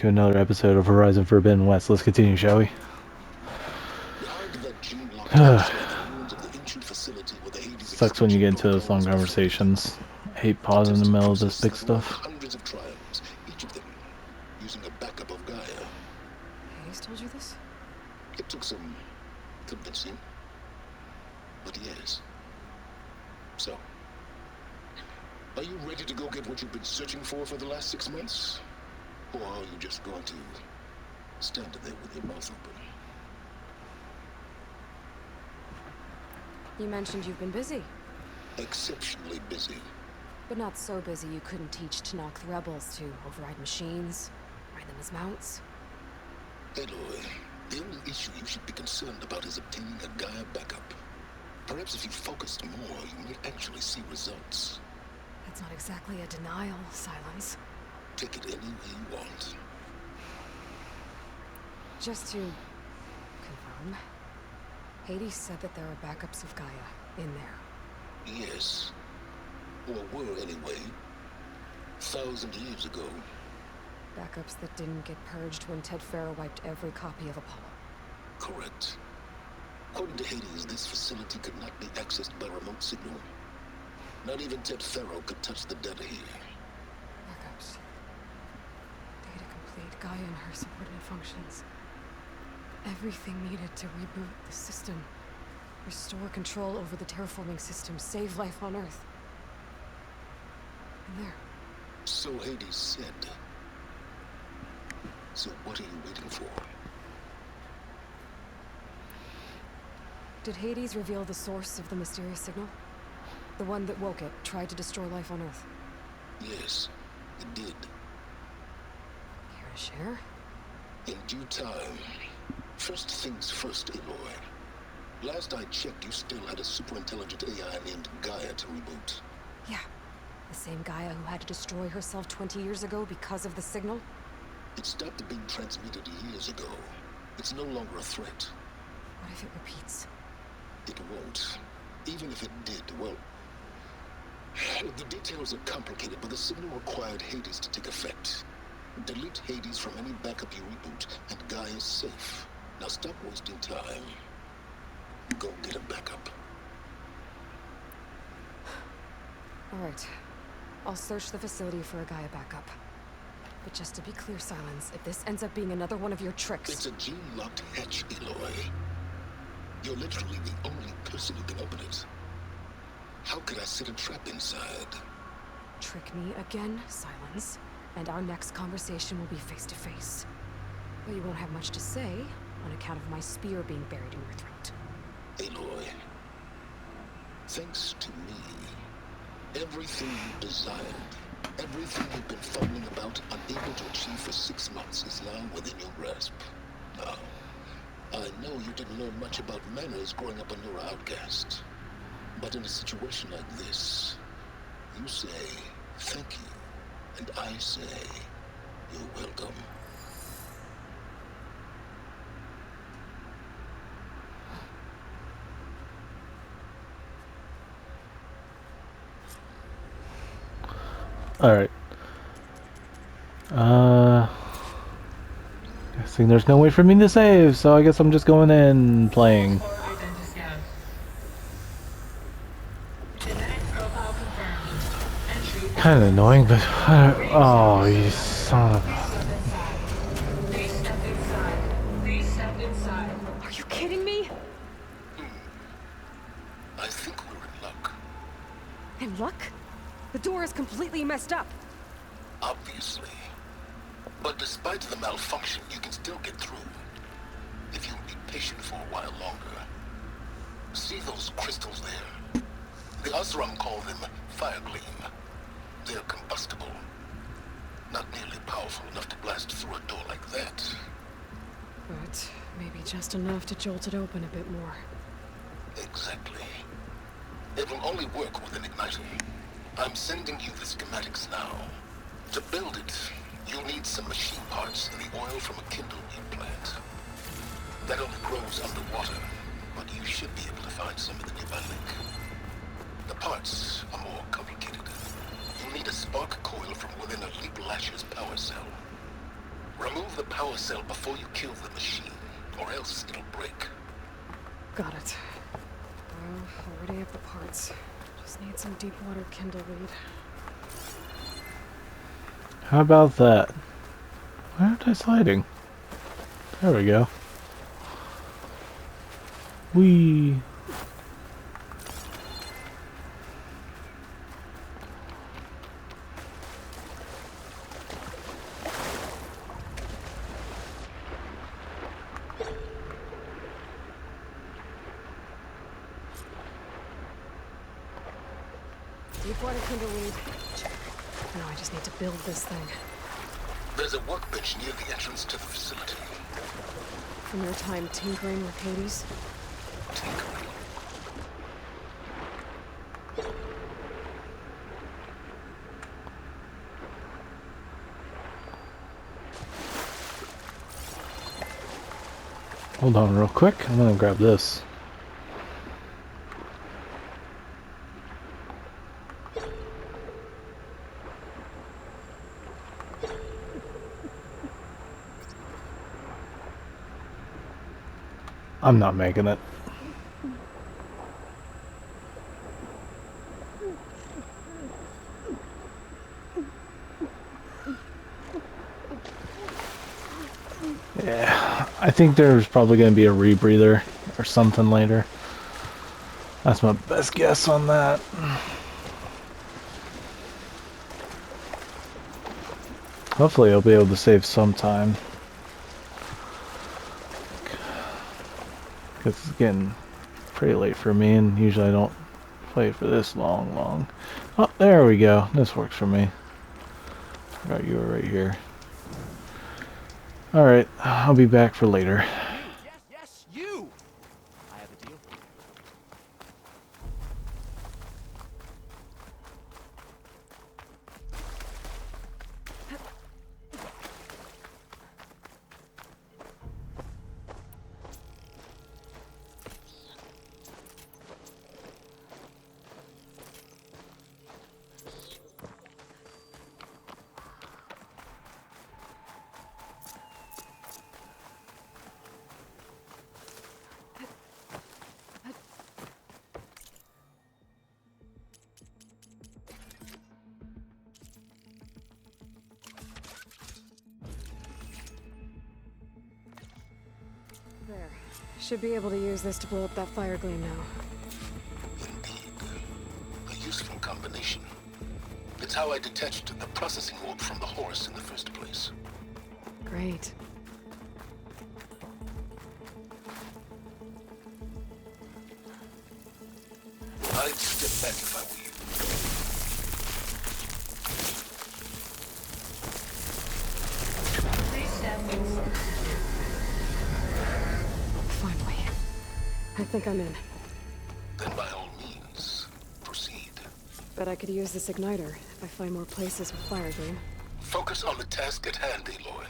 to another episode of Horizon Forbidden West. Let's continue, shall we? Sucks when you get into those long conversations. I hate pausing in the middle of this big stuff. Hundreds of triumphs, each of them using a backup of Gaia. Hayes told you this? It took some convincing, but yes. So, are you ready to go get what you've been searching for the last 6 months? Or are you just going to stand there with your mouth open? You mentioned you've been busy. Exceptionally busy. But not so busy you couldn't teach Tanakh the rebels to override machines, ride them as mounts. Aloy, the only issue you should be concerned about is obtaining a Gaia backup. Perhaps if you focused more, you may actually see results. That's not exactly a denial, Silence. Take it any way you want. Just to confirm, Hades said that there are backups of Gaia in there. Yes. Or were anyway. 1,000 years ago. Backups that didn't get purged when Ted Farrow wiped every copy of Apollo. Correct. According to Hades, this facility could not be accessed by remote signal. Not even Ted Farrow could touch the data here. Backups. Data complete, Gaia and her subordinate functions. Everything needed to reboot the system. Restore control over the terraforming system, save life on Earth. And there. So Hades said. So what are you waiting for? Did Hades reveal the source of the mysterious signal? The one that woke it, tried to destroy life on Earth? Yes, it did. Care to share? In due time. First things first, Aloy. Last I checked, you still had a super-intelligent AI named Gaia to reboot. Yeah. The same Gaia who had to destroy herself 20 years ago because of the signal? It stopped being transmitted years ago. It's no longer a threat. What if it repeats? It won't. Even if it did, well... The details are complicated, but the signal required Hades to take effect. Delete Hades from any backup you reboot, and Gaia's safe. Now stop wasting time. Go get a backup. Alright. I'll search the facility for a Gaia backup. But just to be clear, Silence, if this ends up being another one of your tricks... It's a gene-locked hatch, Aloy. You're literally the only person who can open it. How could I set a trap inside? Trick me again, Silence, and our next conversation will be face-to-face. But you won't have much to say on account of my spear being buried in your throat. Aloy, thanks to me, everything you desired, everything you've been fumbling about, unable to achieve for 6 months, is now within your grasp. Now, I know you didn't learn much about manners growing up a Nura outcast. But in a situation like this, you say, thank you, and I say, you're welcome. Alright. Guessing there's no way for me to save, so I guess I'm just going in and playing. Kind of annoying, but oh, you son of a... Please step inside. Please step inside. Are you kidding me? I think we're in luck. In luck? The door is completely messed up. Obviously. But despite the malfunction, you can still get through. If you'll be patient for a while longer. See those crystals there? The Osram call them fire gleam. They're combustible. Not nearly powerful enough to blast through a door like that. But maybe just enough to jolt it open a bit more. Exactly. It will only work with an igniter. I'm sending you the schematics now. To build it, you'll need some machine parts and the oil from a kindle wheat plant. That only grows underwater, but you should be able to find some in the nearby lake. The parts are more complicated. You'll need a spark coil from within a Leap Lasher's power cell. Remove the power cell before you kill the machine, or else it'll break. Got it. Well, already have the parts. Just need some deep water kindle lead. How about that? Why aren't I sliding? There we go. Whee! Deep water kindle lead. Now I just need to build this thing. There's a workbench near the entrance to the facility. From your time tinkering with Hades? Tinkering. Hold on real quick. I'm gonna grab this. I'm not making it. Yeah, I think there's probably going to be a rebreather or something later. That's my best guess on that. Hopefully I'll be able to save some time. Because it's getting pretty late for me, and usually I don't play for this long. Oh, there we go. This works for me. Forgot you were right here. Alright, I'll be back for later. Yes, you! I have a deal. There. Should be able to use this to blow up that fire gleam now. Indeed. A useful combination. It's how I detached the processing orb from the horse in the first place. Great. I'd step back if I were you. Finally. I think I'm in. Then by all means, proceed. Bet I could use this igniter if I find more places with fire gleam. Focus on the task at hand, Aloy.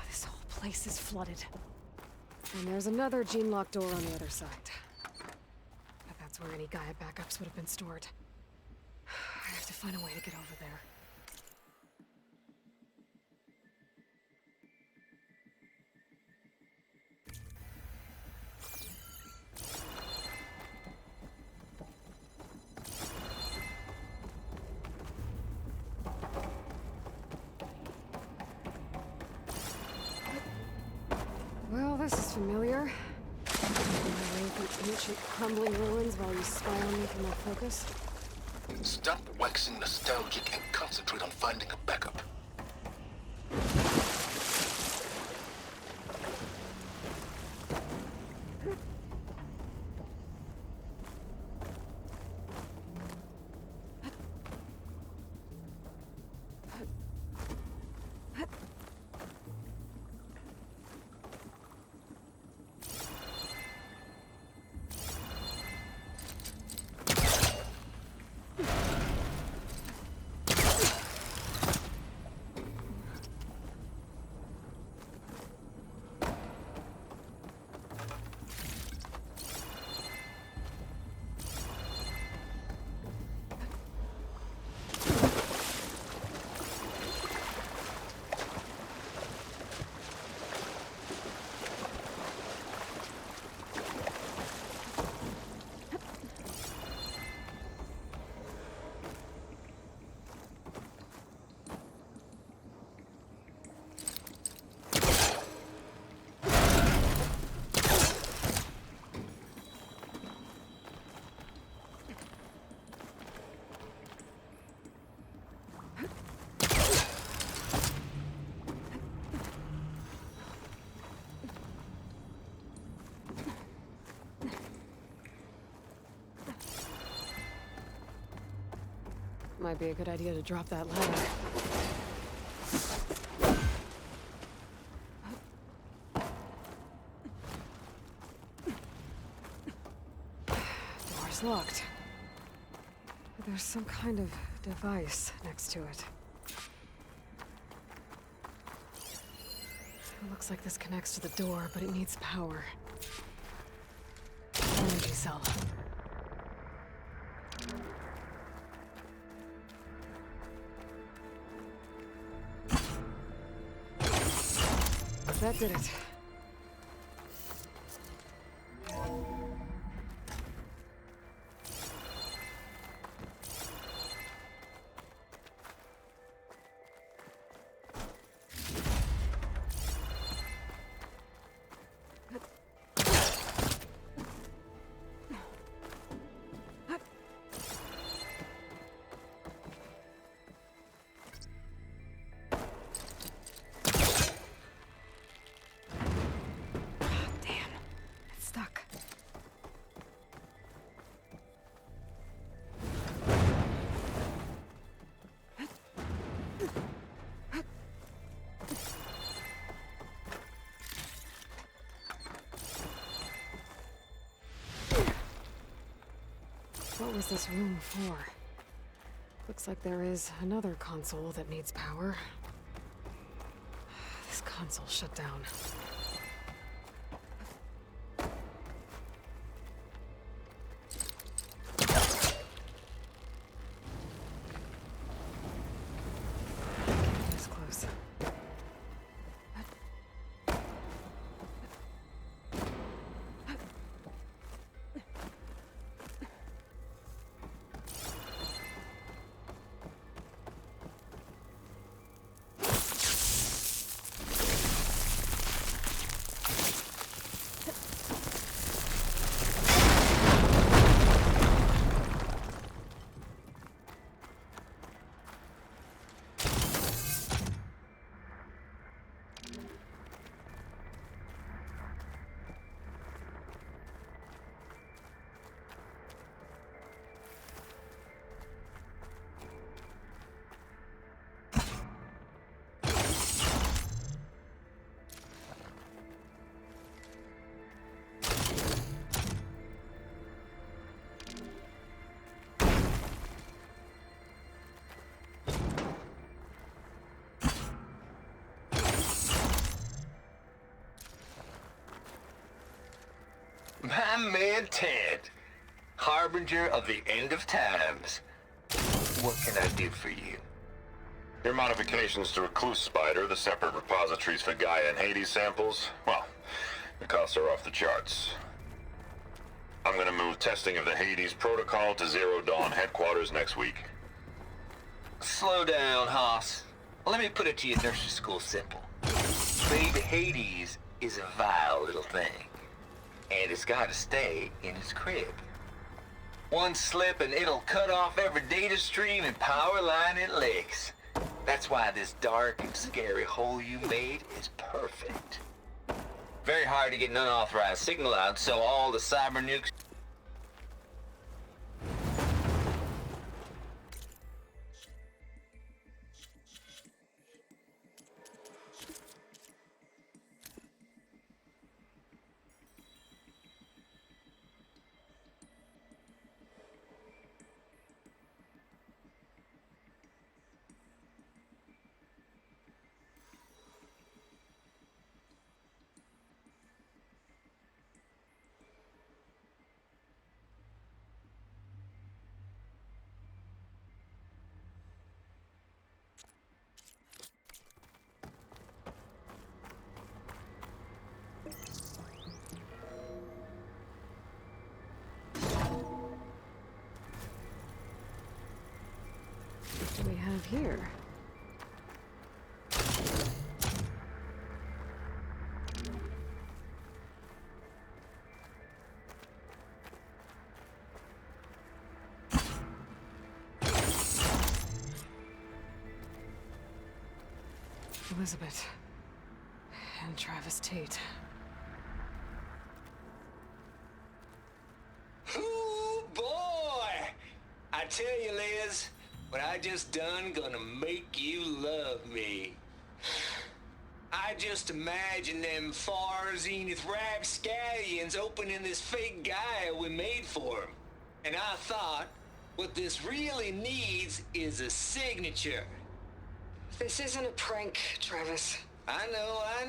This whole place is flooded. And there's another gene-locked door on the other side. But that's where any Gaia backups would have been stored. I have to find a way to get over there. Well, this is familiar. My way through ancient crumbling ruins while you spy on me from my focus. Stop waxing nostalgic and concentrate on finding a backup. Might be a good idea to drop that ladder. Door's locked. But there's some kind of device next to it. It looks like this connects to the door, but it needs power. Energy cell. That did it. Stuck. What was this room for? Looks like there is another console that needs power. This console shut down. My man Ted, harbinger of the end of times. What can I do for you? Your modifications to Recluse Spider, the separate repositories for Gaia and Hades samples, well, the costs are off the charts. I'm gonna move testing of the Hades protocol to Zero Dawn headquarters next week. Slow down, Hoss. Let me put it to you nursery school simple. Baby Hades is a vile little thing. And it's gotta stay in its crib. One slip and it'll cut off every data stream and power line it licks. That's why this dark and scary hole you made is perfect. Very hard to get an unauthorized signal out, so all the cyber nukes... What do we have here? Elizabeth and Travis Tate. Ooh, boy! I tell you, Liz, What I just done gonna make you love me. I just imagine them far zenith rapscallions opening this fake Gaia we made for 'em. And I thought, what this really needs is a signature. This isn't a prank, Travis. I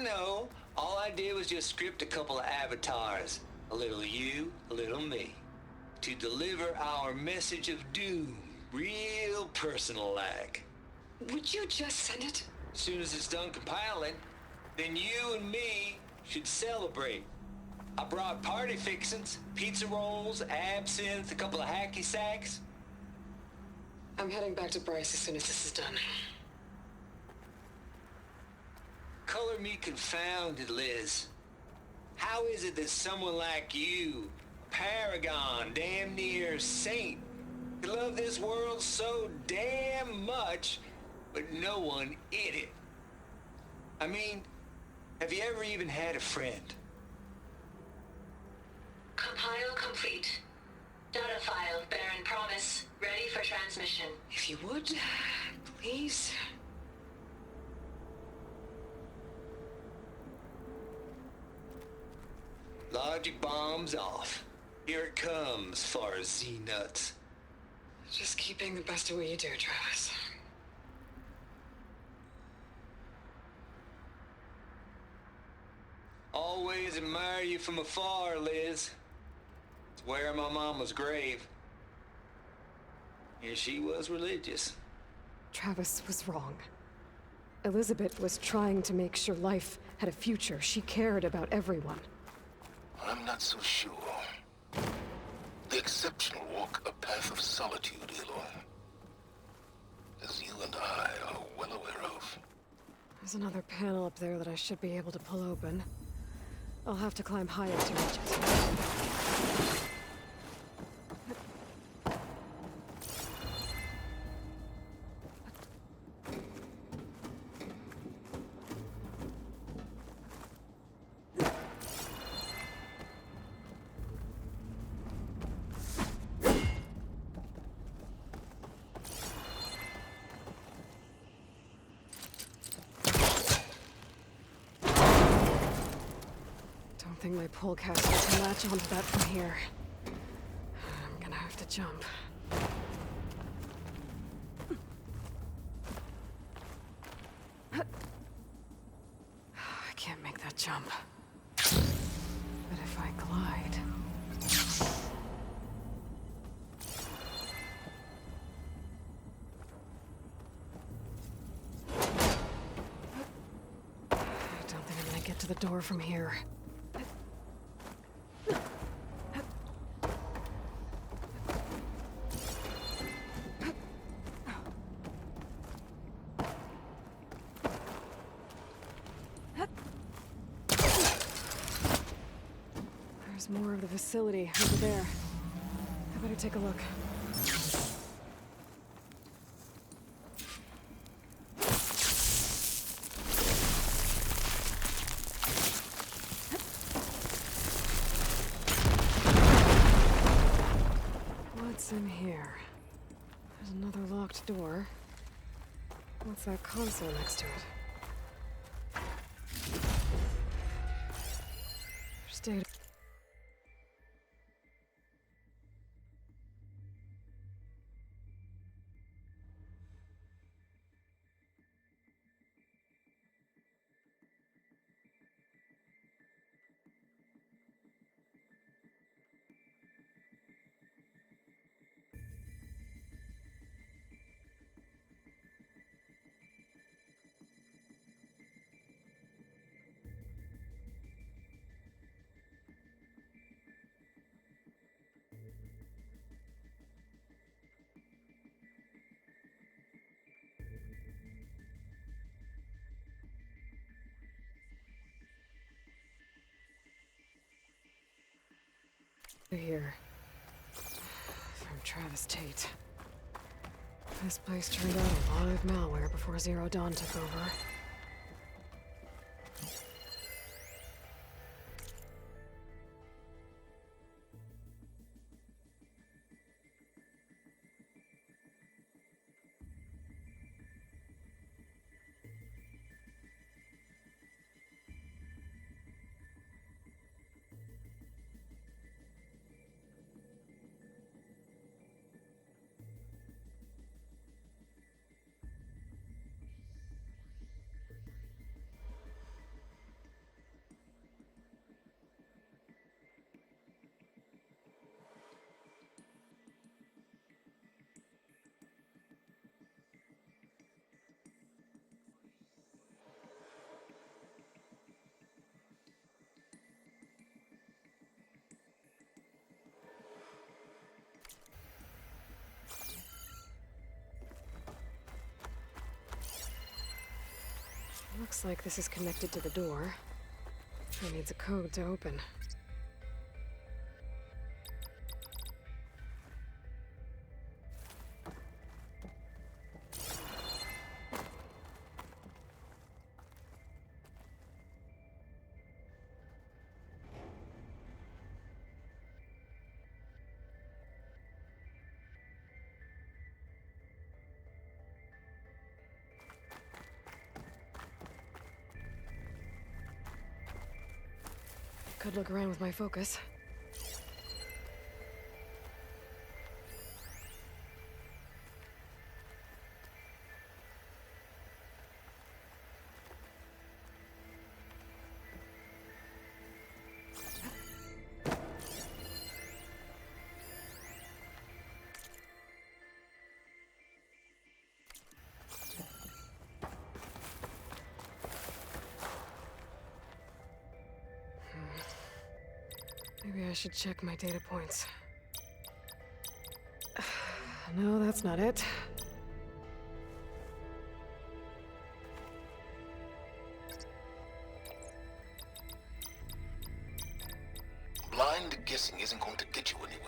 know. All I did was just script a couple of avatars. A little you, a little me. To deliver our message of doom, real personal-like. Would you just send it? As soon as it's done compiling, then you and me should celebrate. I brought party fixins, pizza rolls, absinthe, a couple of hacky sacks. I'm heading back to Bryce as soon as this is done. Color me confounded, Liz. How is it that someone like you, paragon, damn near saint, could love this world so damn much, but no one in it? I mean, have you ever even had a friend? Compile complete. Data file, Baron Promise, ready for transmission. If you would, please. Logic bombs off. Here it comes, far Z-nuts. Just keep being the best at what you do, Travis. Always admire you from afar, Liz. It's where my mama's grave. And she was religious. Travis was wrong. Elizabeth was trying to make sure life had a future. She cared about everyone. I'm not so sure. The exceptional walk a path of solitude, Aloy. As you and I are well aware of. There's another panel up there that I should be able to pull open. I'll have to climb higher to reach it. I think my pole caster can latch onto that from here. I'm gonna have to jump. I can't make that jump. But if I glide... I don't think I'm gonna get to the door from here. There's more of the facility over there. I better take a look. What's in here? There's another locked door. What's that console next to it? There's data. Here. From Travis Tate. This place turned out a lot of malware before Zero Dawn took over. Looks like this is connected to the door. It needs a code to open. Could look around with my focus. Maybe I should check my data points. No, that's not it. Blind guessing isn't going to get you anywhere.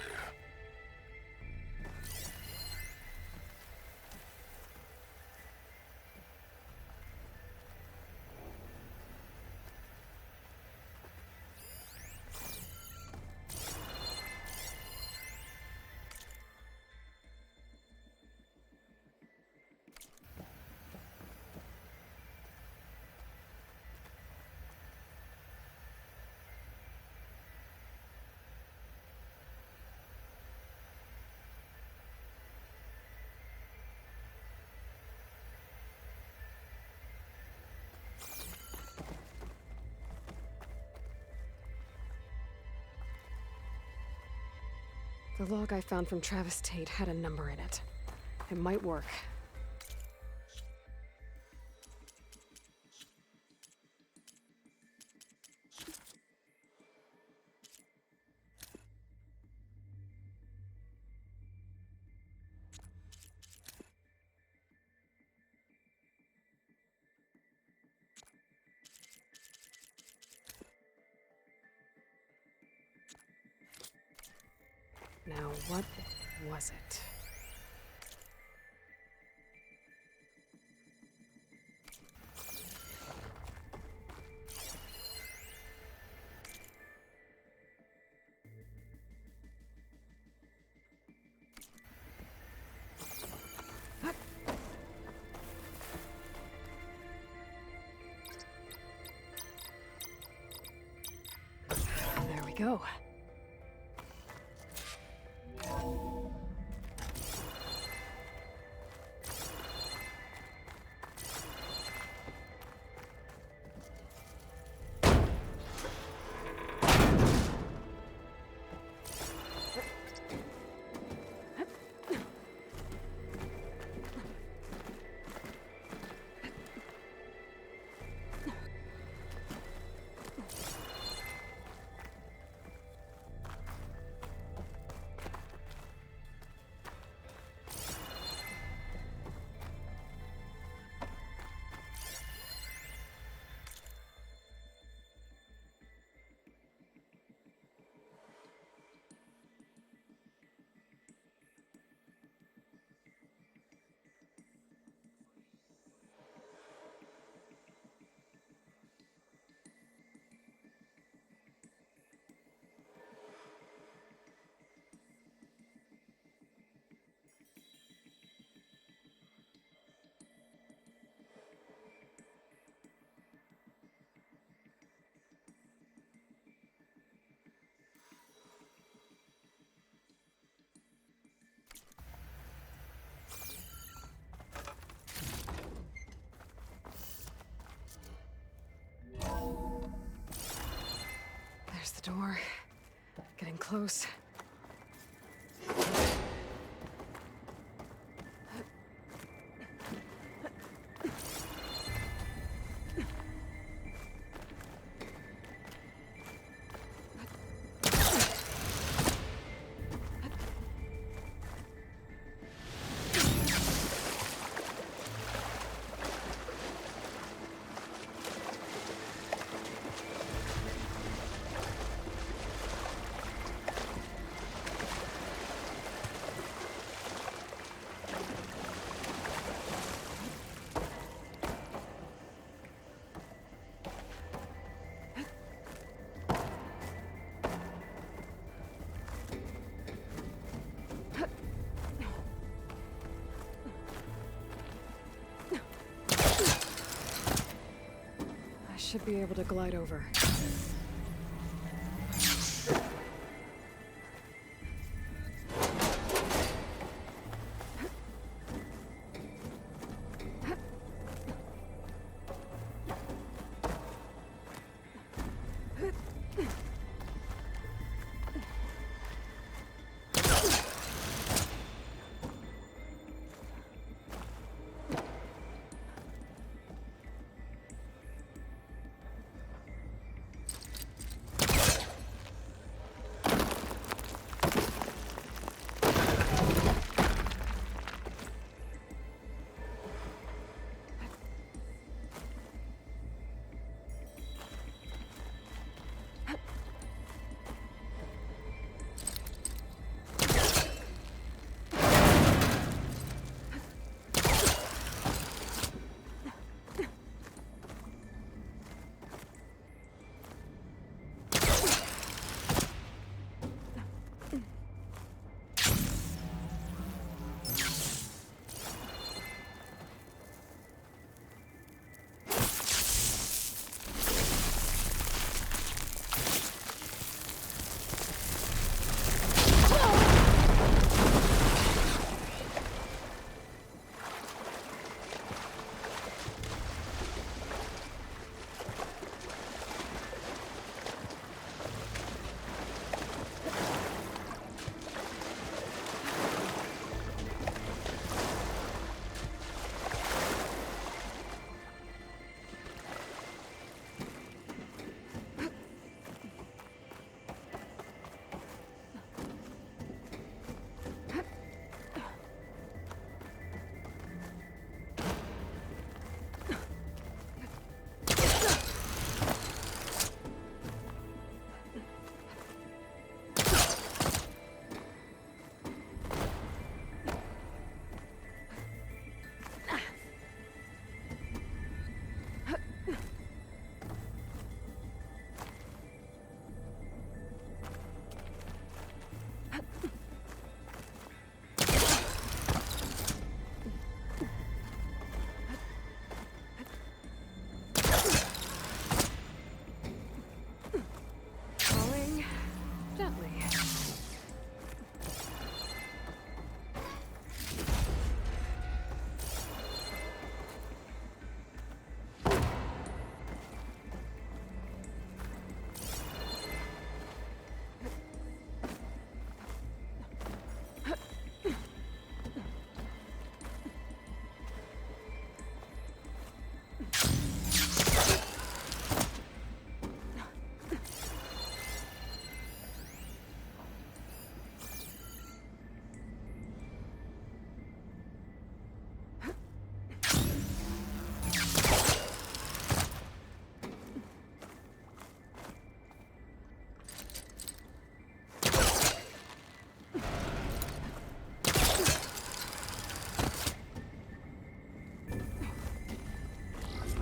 The log I found from Travis Tate had a number in it. It might work. Now, what was it? There we go. There's the door. Getting close. should be able to glide over.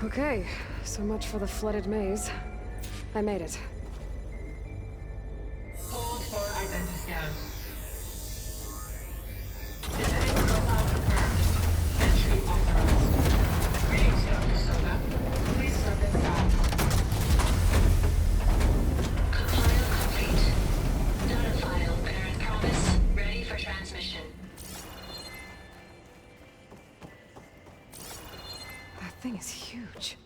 Okay, so much for the flooded maze. I made it. Hold for identification. Genetic profile confirmed. Entry authorized. Greetings, Dr. Soda. Please step inside. Compile complete. Data file, Baron Promise, ready for transmission. That thing is huge.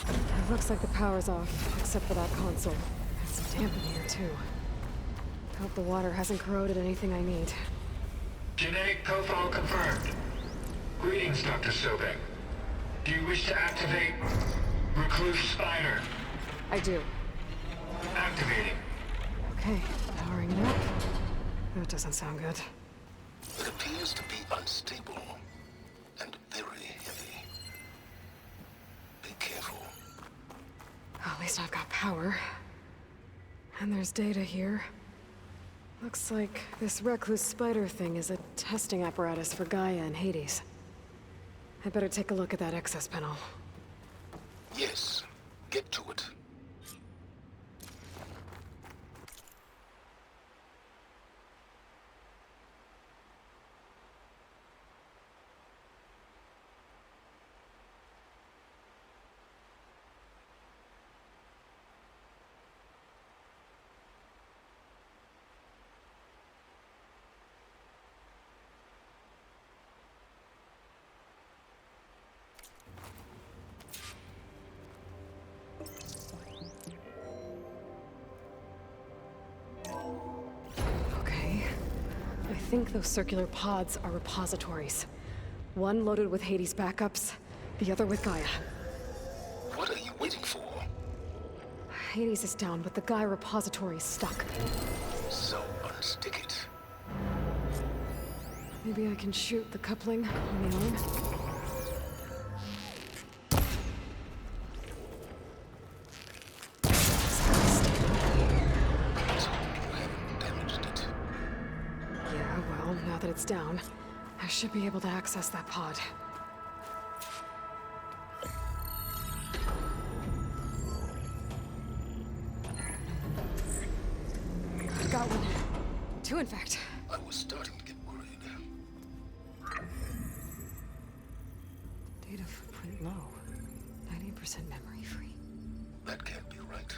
It looks like the power's off, except for that console. It's damp in here, too. Hope the water hasn't corroded anything I need. Genetic profile confirmed. Greetings, Dr. Sobek. Do you wish to activate Recluse Spider? I do. Activating. Okay, powering it up. That doesn't sound good. It appears to be unstable and very heavy. Be careful. At least I've got power. And there's data here. Looks like this recluse spider thing is a testing apparatus for Gaia and Hades. I better take a look at that access panel. Yes, get to it. think those circular pods are repositories. One loaded with Hades backups, the other with Gaia. What are you waiting for? Hades is down, but the Gaia repository is stuck. So unstick it. Maybe I can shoot the coupling on the arm? Damaged it. Yeah, well, now that it's down, I should be able to access that pod. Got one. Two, in fact. I was starting to get worried. Data footprint low. 98% memory free. That can't be right.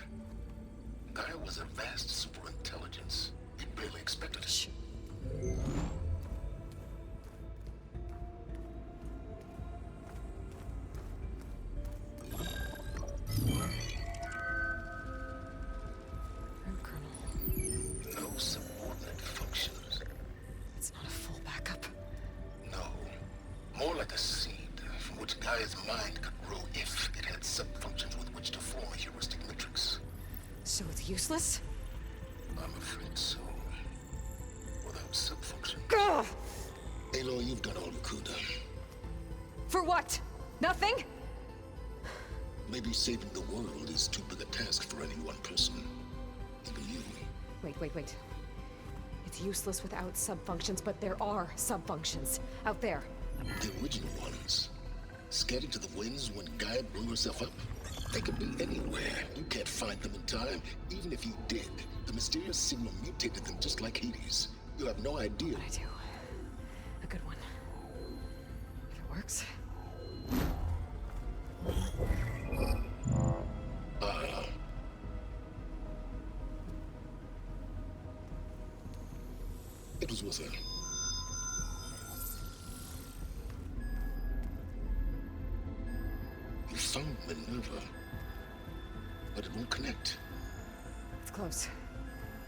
Gaia was a vast superintelligence. We barely expected it. Shh. Root kernel. No subordinate functions. It's not a full backup. No. More like a seed from which Gaia's mind could grow if it had sub-functions with which to form a heuristic matrix. So it's useless? I'm afraid so. Without sub-function. Gah! Aloy, you've done all you could. For what? Nothing? Maybe saving the world is too big a task for any one person. Even you. Wait. It's useless without sub-functions, but there are sub-functions out there. The original ones. Scattered to the winds when Gaia blew herself up. They could be anywhere. You can't find them in time. Even if you did, the mysterious signal mutated them just like Hades. You have no idea. But I do. A good one. If it works. It was with her. You found Minerva, but it won't connect. It's close.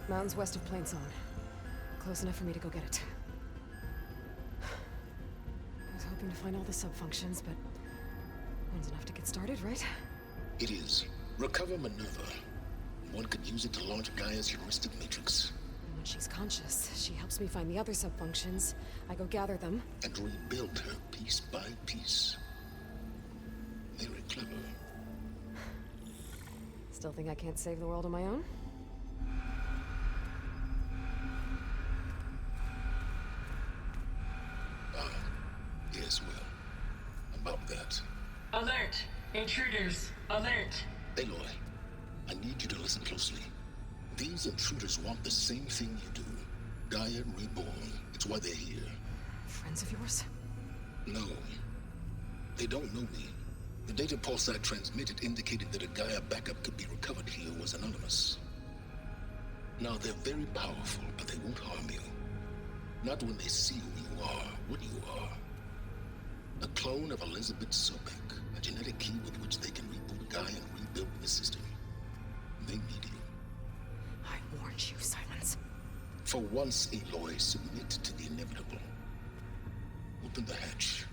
Mountains west of Plainsong. Close enough for me to go get it. I was hoping to find all the sub-functions, but one's enough to get started, right? It is. Recover Minerva. One could use it to launch Gaia's heuristic matrix. And when she's conscious, she helps me find the other sub-functions. I go gather them. And rebuild her piece by piece. Very clever. Still think I can't save the world on my own? Yes, well. About that. Alert! Intruders! Alert! Aloy, I need you to listen closely. These intruders want the same thing you do. Gaia reborn. It's why they're here. Friends of yours? No. They don't know me. The data pulse I transmitted indicated that a Gaia backup could be recovered here was anonymous. Now, they're very powerful, but they won't harm you. Not when they see who you are, what you are. A clone of Elizabeth Sobek, a genetic key with which they can reboot Gaia and rebuild the system. They need you. I warned you, Silence. For once, Aloy, submit to the inevitable. Open the hatch.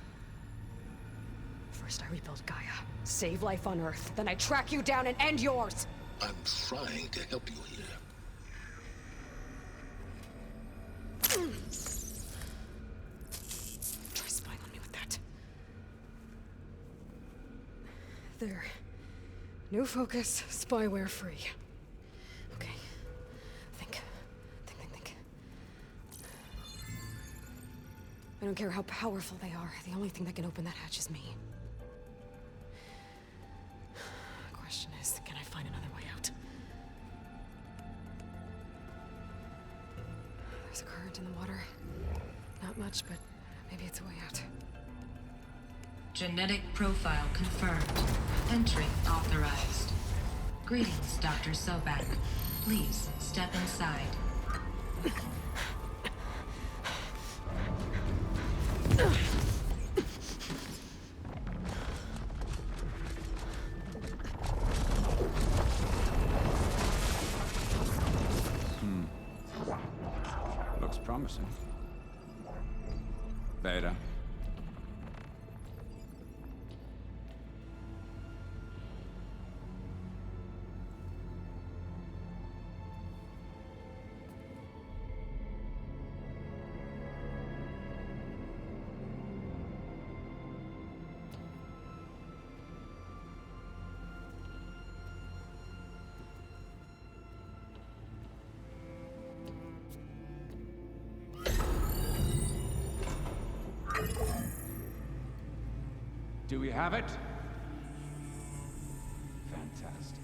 First I rebuild Gaia, save life on Earth, then I track you down and end yours! I'm trying to help you here. Try spying on me with that. There. New focus, spyware free. Okay. Think. I don't care how powerful they are. The only thing that can open that hatch is me. Question is, can I find another way out? There's a current in the water. Not much, but maybe it's a way out. Genetic profile confirmed. Entry authorized. Greetings, Dr. Sobek. Please step inside. Looks promising. Beta. Do we have it? Fantastic.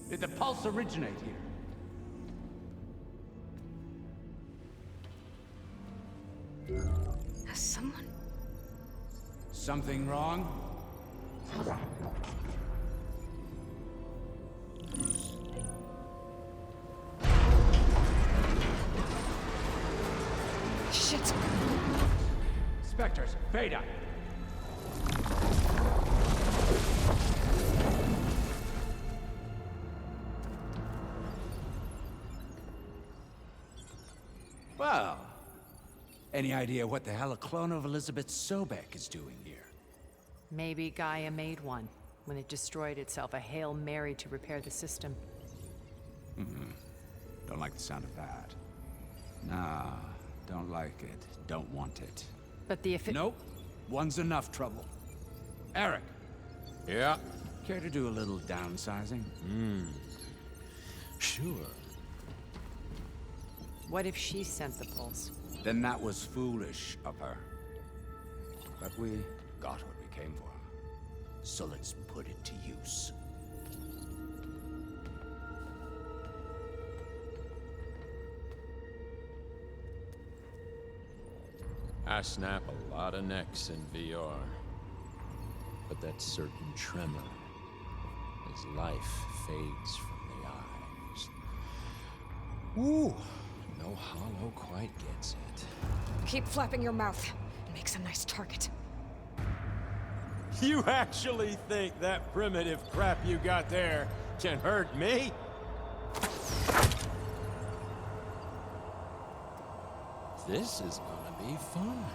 Did the pulse originate here? Has someone... Something wrong? Shit! Spectres, Beta! Well, any idea what the hell a clone of Elizabeth Sobek is doing here? Maybe Gaia made one when it destroyed itself, a Hail Mary to repair the system. Don't like the sound of that. Nah, don't like it. Don't want it. But the Nope. One's enough trouble. Eric, Yeah? care to do a little downsizing? Sure. What if she sent the pulse? Then that was foolish of her. But we got what we came for. So let's put it to use. I snap a lot of necks in VR. But that certain tremor as life fades from the eyes. Ooh, no hollow quite gets it. Keep flapping your mouth. It makes a nice target. You actually think that primitive crap you got there can hurt me? This is gonna be fun.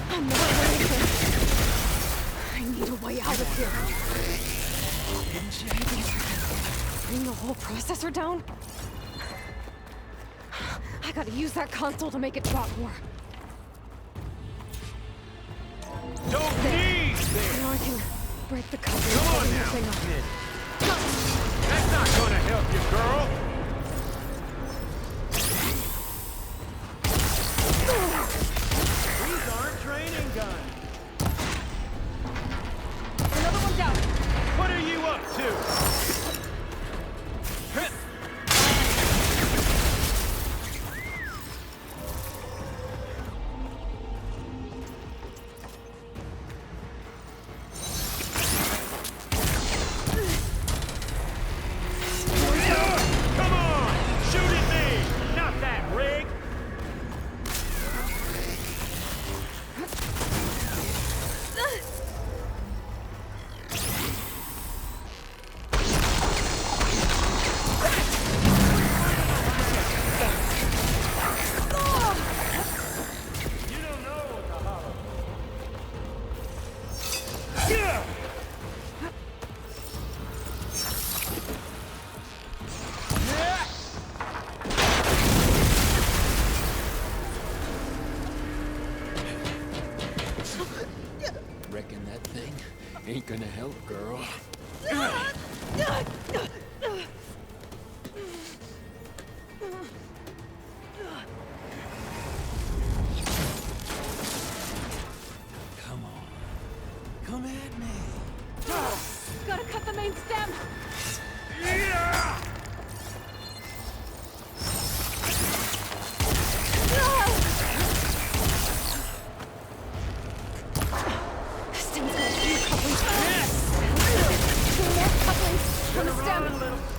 I'm not ready for this. I need a way out of here. Maybe if I can bring the whole processor down? I gotta use that console to make it drop more. Don't need this! Now I can break the cover. Come on and now, open the thing kid. up. That's not gonna help you, girl! These aren't training guns. Another one down. What are you up to? Come on! Shoot at me! Not that rig! You don't know what the hollow. Yeah! Reckon that thing ain't gonna help, girl. Come on. Come at me. Gotta cut the main stem. Yeah! Stem's got a few couplings. Two more couplings from the stem.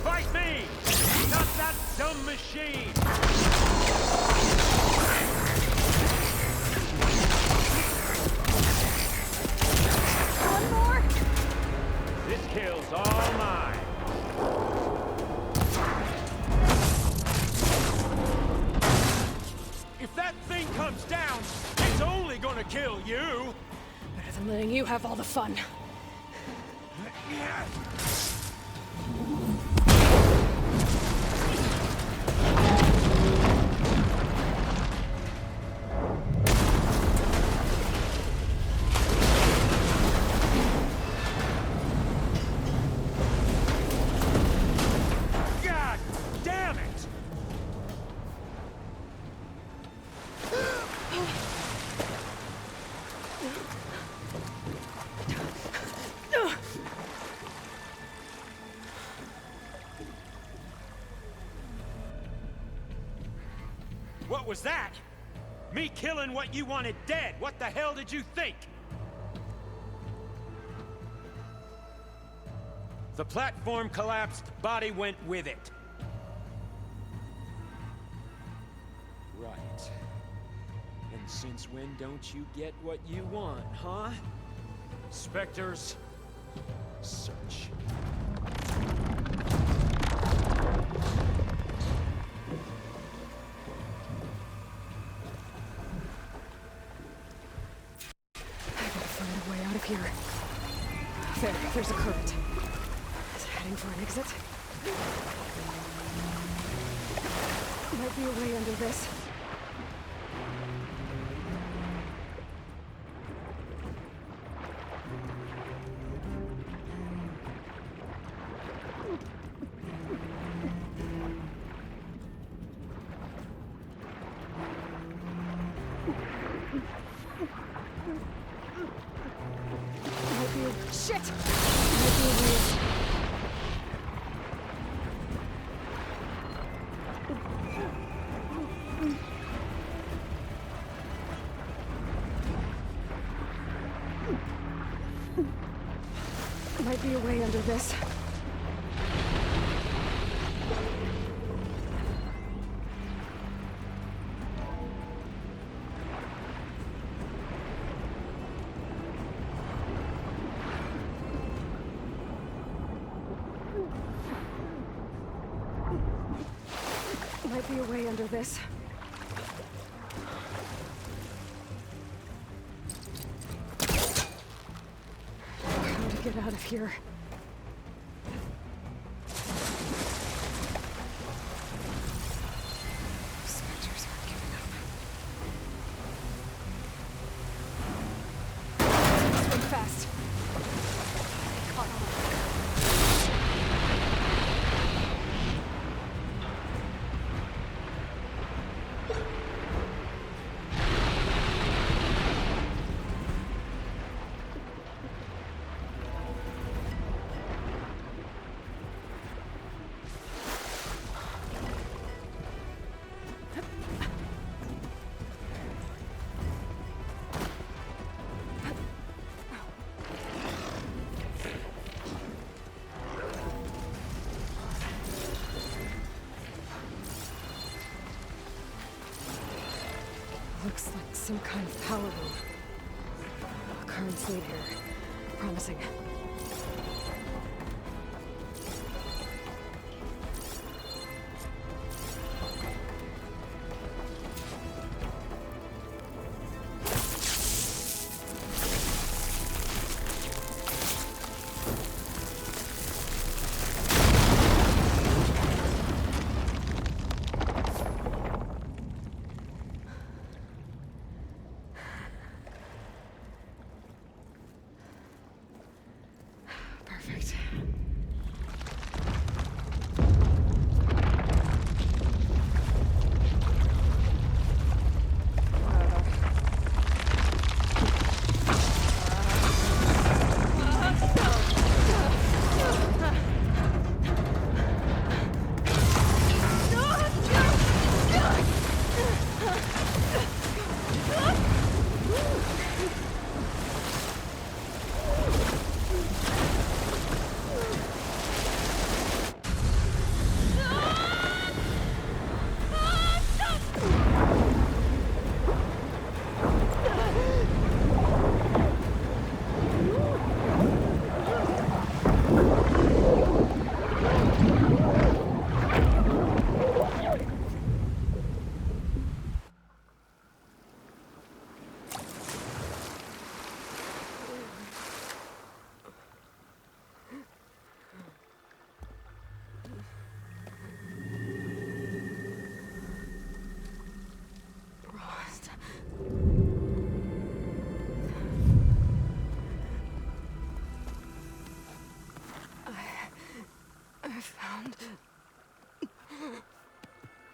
Fight me! Not that dumb machine! One more. kill's all mine. If that thing comes down, it's only gonna kill you. Better than letting you have all the fun. God damn it! What was that? Me killing what you wanted dead. What the hell did you think? The platform collapsed, body went with it. Right. And since when don't you get what you want, huh? Spectres, search. I gotta find a way out of here. There's a current. Is it heading for an exit? Might be a way under this. Might be a... Shit! Might be a way... Might be a way under this. Might be a way under this. How to get out of here? Spectres aren't giving up. Swim fast. Caught on. Looks like some kind of power room. Currents lead here. Promising.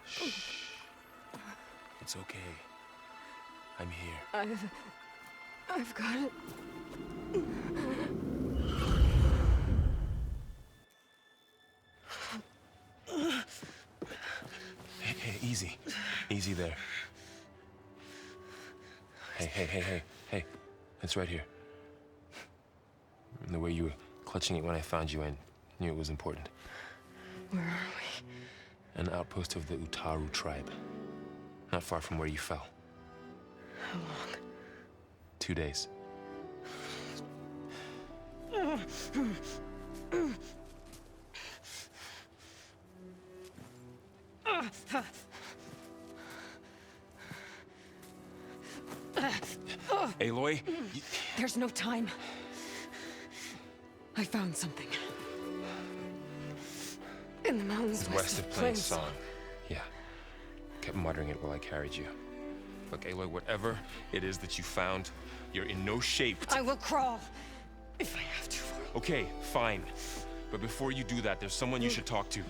Shh. It's okay. I'm here. I've got it. Hey, easy. Easy there. Hey. It's right here. And the way you were clutching it when I found you, I knew it was important. Where are we? An outpost of the Utaru tribe. Not far from where you fell. How long? 2 days. Aloy? There's no time. I found something. In the mountains West of Plainsong. Yeah. Kept muttering it while I carried you. Look, Aloy, whatever it is that you found, you're in no shape to... I will crawl. If I have to. Okay, fine. But before you do that, there's someone you should talk to.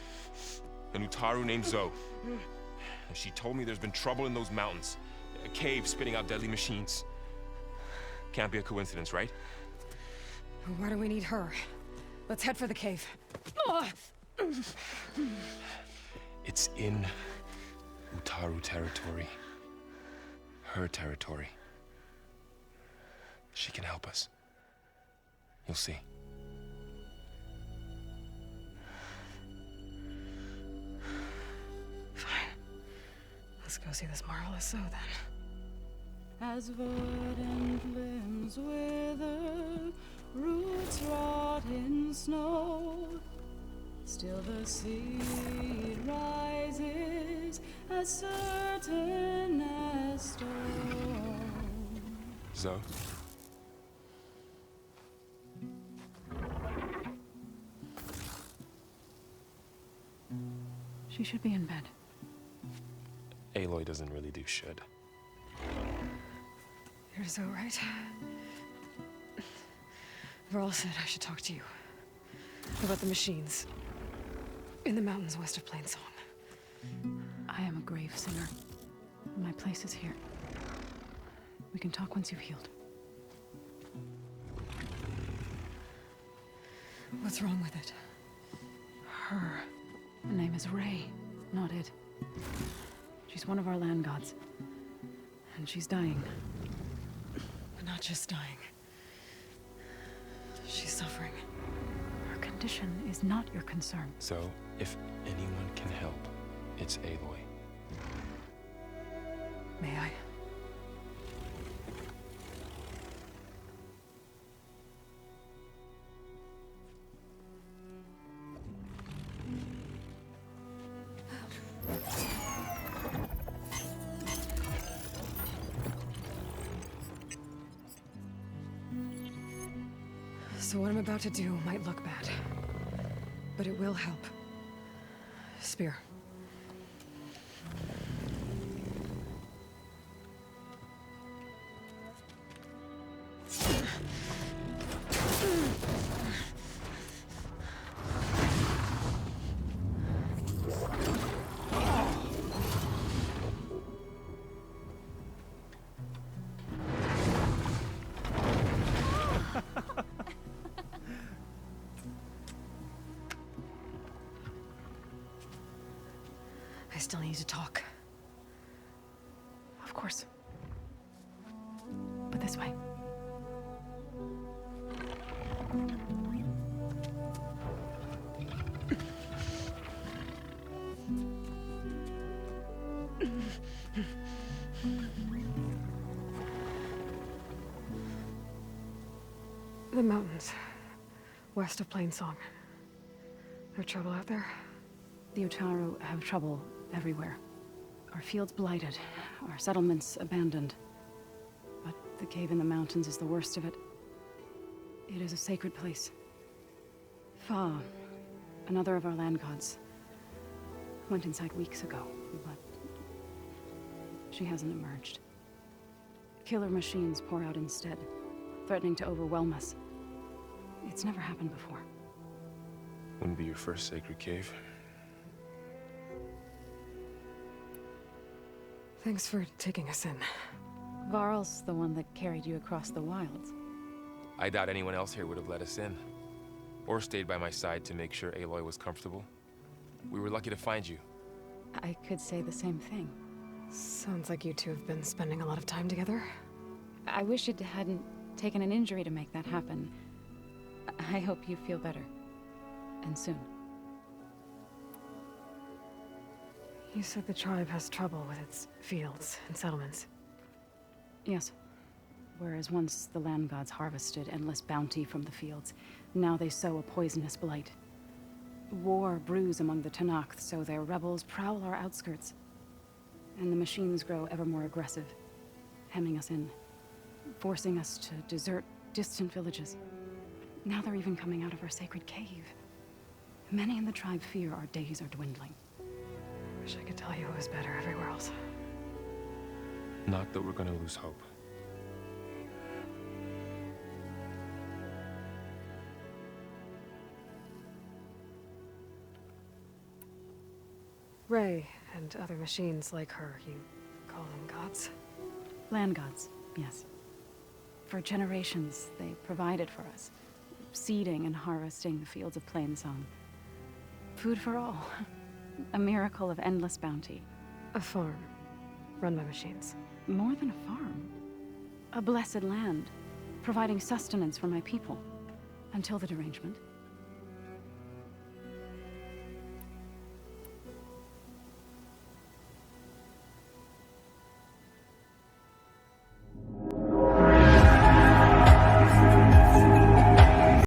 An Utaru named Zoe. And she told me there's been trouble in those mountains. A cave spitting out deadly machines. Can't be a coincidence, right? Why do we need her? Let's head for the cave. It's in Utaru territory. Her territory. She can help us. You'll see. Fine. Let's go see this marvelous Zoe then. As verdant limbs wither, roots rot in snow, still the seed rises as certain as stone. Zoe? She should be in bed. Aloy doesn't really do should. You're so right. Varl said I should talk to you about the machines in the mountains west of Plainsong. I am a grave singer. My place is here. We can talk once you've healed. What's wrong with it? Her name is Ray, not Id. She's one of our land gods. And she's dying. But not just dying. She's suffering. Her condition is not your concern. So, if anyone can help, it's Aloy. May I? So what I'm about to do might look bad, but it will help. Spear. I still need to talk. Of course. But this way. The mountains, west of Plainsong. No trouble out there? The Utaru have trouble everywhere. Our fields blighted, our settlements abandoned. But the cave in the mountains is the worst of it. It is a sacred place. Fa, another of our land gods, went inside weeks ago, but she hasn't emerged. Killer machines pour out instead, threatening to overwhelm us. It's never happened before. Wouldn't be your first sacred cave. Thanks for taking us in. Varl's the one that carried you across the wilds. I doubt anyone else here would have let us in. Or stayed by my side to make sure Aloy was comfortable. We were lucky to find you. I could say the same thing. Sounds like you two have been spending a lot of time together. I wish it hadn't taken an injury to make that happen. I hope you feel better. And soon. You said the tribe has trouble with its fields and settlements. Yes. Whereas once the land gods harvested endless bounty from the fields, now they sow a poisonous blight. War brews among the Tanakh, so their rebels prowl our outskirts. And the machines grow ever more aggressive, hemming us in, forcing us to desert distant villages. Now they're even coming out of our sacred cave. Many in the tribe fear our days are dwindling. Wish I could tell you it was better everywhere else. Not that we're gonna lose hope. Ray and other machines like her, you call them gods? Land gods, yes. For generations, they provided for us, seeding and harvesting the fields of Plainsong. Food for all. A miracle of endless bounty. A farm, run by machines. More than a farm. A blessed land, providing sustenance for my people. Until the derangement.